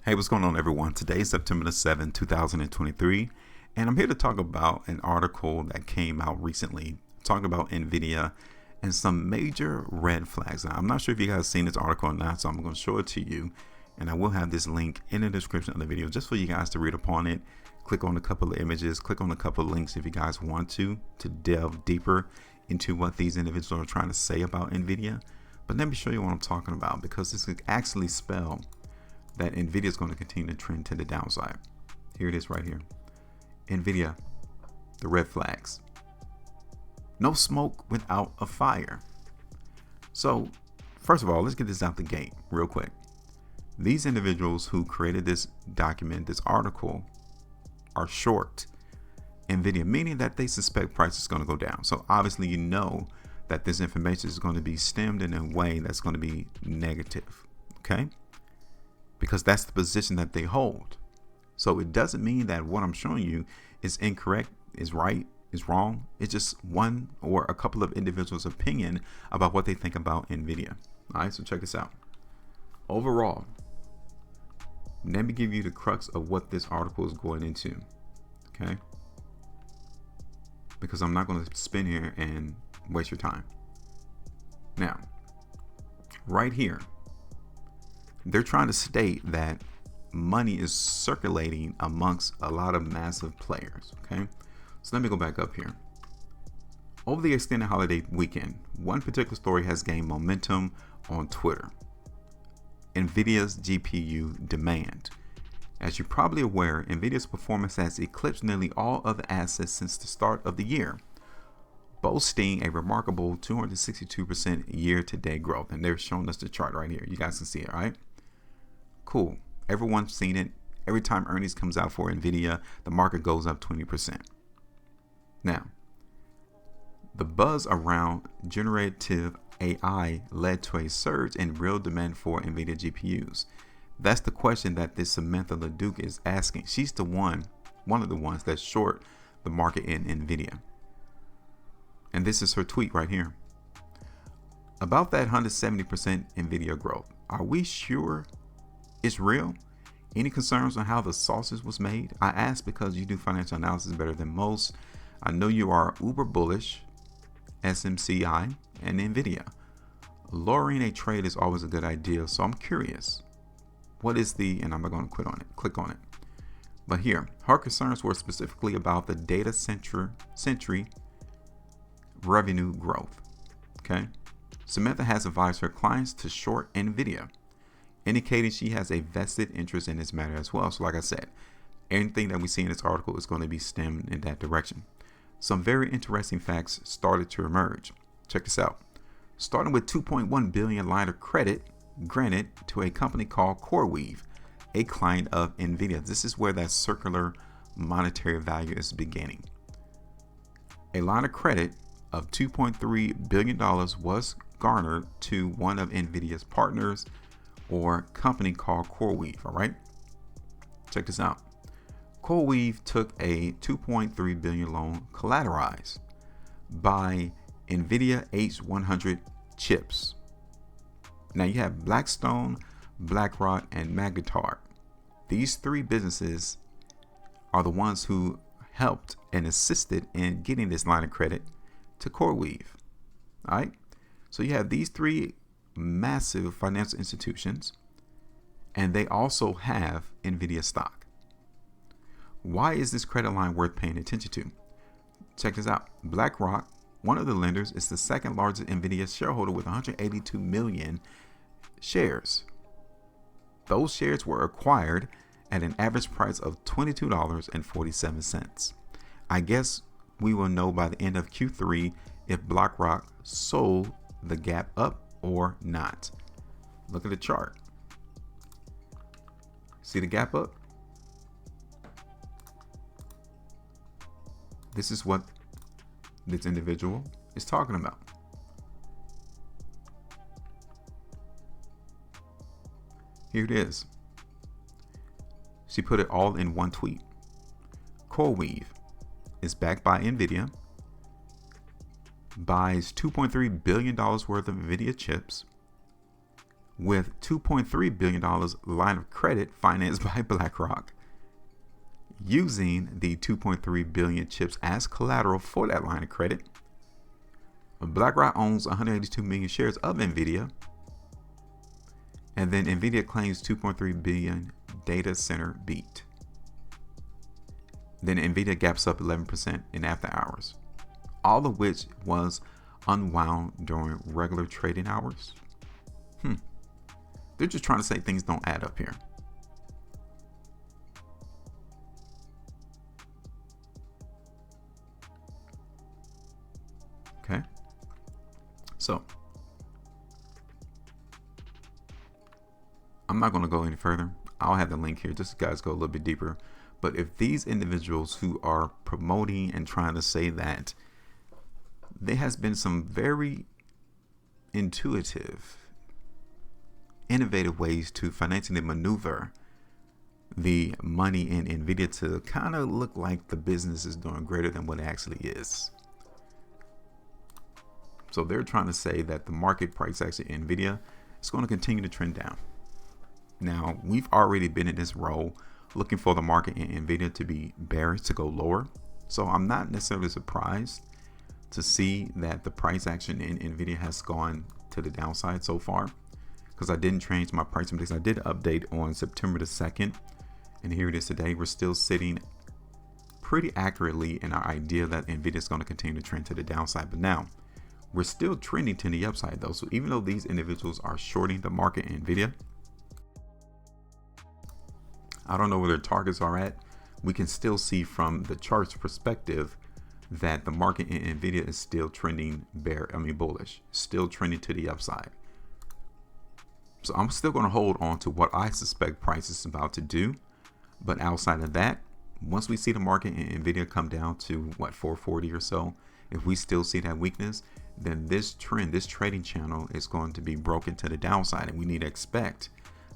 Hey, what's going on, everyone? Today is September the 7th, 2023, and I'm here to talk about an article that came out recently talking about Nvidia and some major red flags. Now, I'm not sure if you guys have seen this article or not, so I'm going to show it to you, and I will have this link in the description of the video just for you guys to read upon it. Click on a couple of images, click on a couple of links if you guys want to delve deeper into what these individuals are trying to say about Nvidia. But let me show you what I'm talking about, because this could actually spell that Nvidia is going to continue to trend to the downside. Here it is right here. Nvidia, the red flags. No smoke without a fire. So first of all, let's get this out the gate real quick. These individuals who created this document, this article, are short Nvidia, meaning that they suspect price is going to go down. So obviously you know that this information is going to be stemmed in a way that's going to be negative, okay? Because that's the position that they hold. So it doesn't mean that what I'm showing you is incorrect, is right, is wrong. It's just one or a couple of individuals' opinion about what they think about Nvidia. All right, so check this out. Overall, let me give you the crux of what this article is going into, okay? Because I'm not going to spin here and waste your time. Now, right here, they're trying to state that money is circulating amongst a lot of massive players, okay? So let me go back up here. Over the extended holiday weekend, one particular story has gained momentum on Twitter. Nvidia's GPU demand. As you're probably aware, Nvidia's performance has eclipsed nearly all other assets since the start of the year, boasting a remarkable 262% year-to-date growth. And they're showing us the chart right here. You guys can see it, right? Cool. Everyone's seen it. Every time earnings comes out for Nvidia, the market goes up 20%. Now, the buzz around generative AI led to a surge in real demand for Nvidia GPUs. That's the question that this Samantha LeDuc is asking. She's the one of the ones that's short the market in Nvidia. And this is her tweet right here. About that 170% Nvidia growth. Are we sure it's real? Any concerns on how the sausage was made? I ask because you do financial analysis better than most. I know you are uber bullish, SMCI, and Nvidia. Lowering a trade is always a good idea, so I'm curious. What is the, and I'm not going to click on it. But here, her concerns were specifically about the data century revenue growth. Okay. Samantha has advised her clients to short Nvidia, indicating she has a vested interest in this matter as well. So like I said, anything that we see in this article is going to be stemmed in that direction. Some very interesting facts started to emerge. Check this out. Starting with 2.1 billion line of credit granted to a company called CoreWeave, a client of Nvidia. This is where that circular monetary value is beginning. A line of credit of $2.3 billion was garnered to one of Nvidia's partners or company called CoreWeave. All right, check this out. CoreWeave took a $2.3 billion loan collateralized by Nvidia H100 chips. Now you have Blackstone, BlackRock, and Magnetar. These three businesses are the ones who helped and assisted in getting this line of credit to CoreWeave. All right, so you have these three massive financial institutions, and they also have Nvidia stock. Why is this credit line worth paying attention to? Check this out. BlackRock, one of the lenders, is the second largest Nvidia shareholder with 182 million shares. Those shares were acquired at an average price of $22.47. I guess we will know by the end of Q3 if BlackRock sold the gap up or not. Look at the chart. See the gap up? This is what this individual is talking about. Here it is. She put it all in one tweet. CoreWeave is backed by Nvidia, buys $2.3 billion worth of Nvidia chips, with $2.3 billion line of credit financed by BlackRock, using the 2.3 billion chips as collateral for that line of credit. BlackRock owns 182 million shares of Nvidia, and then Nvidia claims 2.3 billion data center beat. Then Nvidia gaps up 11% in after hours, all of which was unwound during regular trading hours. They're just trying to say things don't add up here. Okay, so I'm not going to go any further. I'll have the link here just so you guys go a little bit deeper. But if these individuals who are promoting and trying to say that there has been some very intuitive, innovative ways to financially maneuver the money in Nvidia to kind of look like the business is doing greater than what it actually is. So they're trying to say that the market price actually in Nvidia is going to continue to trend down. Now, we've already been in this role looking for the market in Nvidia to be bearish, to go lower. So I'm not necessarily surprised to see that the price action in Nvidia has gone to the downside so far, because I didn't change my pricing because I did update on September the 2nd, and here it is today. We're still sitting pretty accurately in our idea that Nvidia is going to continue to trend to the downside. But now we're still trending to the upside though. So even though these individuals are shorting the market in Nvidia, I don't know where their targets are at. We can still see from the charts perspective that the market in Nvidia is still trending bullish, still trending to the upside. So I'm still going to hold on to what I suspect price is about to do. But outside of that, once we see the market in Nvidia come down to what, 440 or so, if we still see that weakness, then this trend, this trading channel is going to be broken to the downside, and we need to expect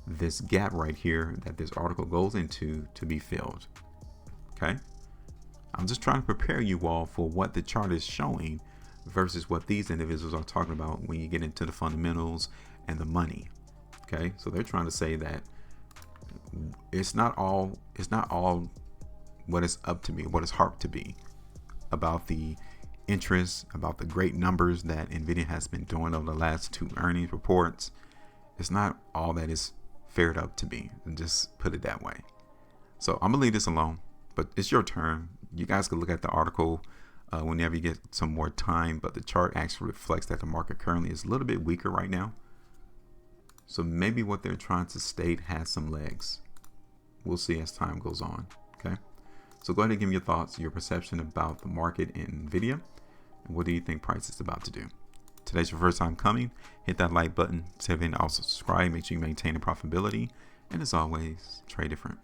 this gap right here that this article goes into to be filled. Okay, I'm just trying to prepare you all for what the chart is showing versus what these individuals are talking about when you get into the fundamentals and the money. Okay, so they're trying to say that it's not all what it's up to be, what it's harped to be about the interest, about the great numbers that Nvidia has been doing over the last 2 earnings reports. It's not all that is fared up to be, and just put it that way. So I'm gonna leave this alone, but it's your turn. You guys can look at the article whenever you get some more time, but the chart actually reflects that the market currently is a little bit weaker right now. So maybe what they're trying to state has some legs. We'll see as time goes on. Okay, so go ahead and give me your thoughts, your perception about the market in Nvidia, and what do you think price is about to do. Today's your first time coming, hit that like button, and also subscribe. Make sure you maintain the profitability, and as always, trade different.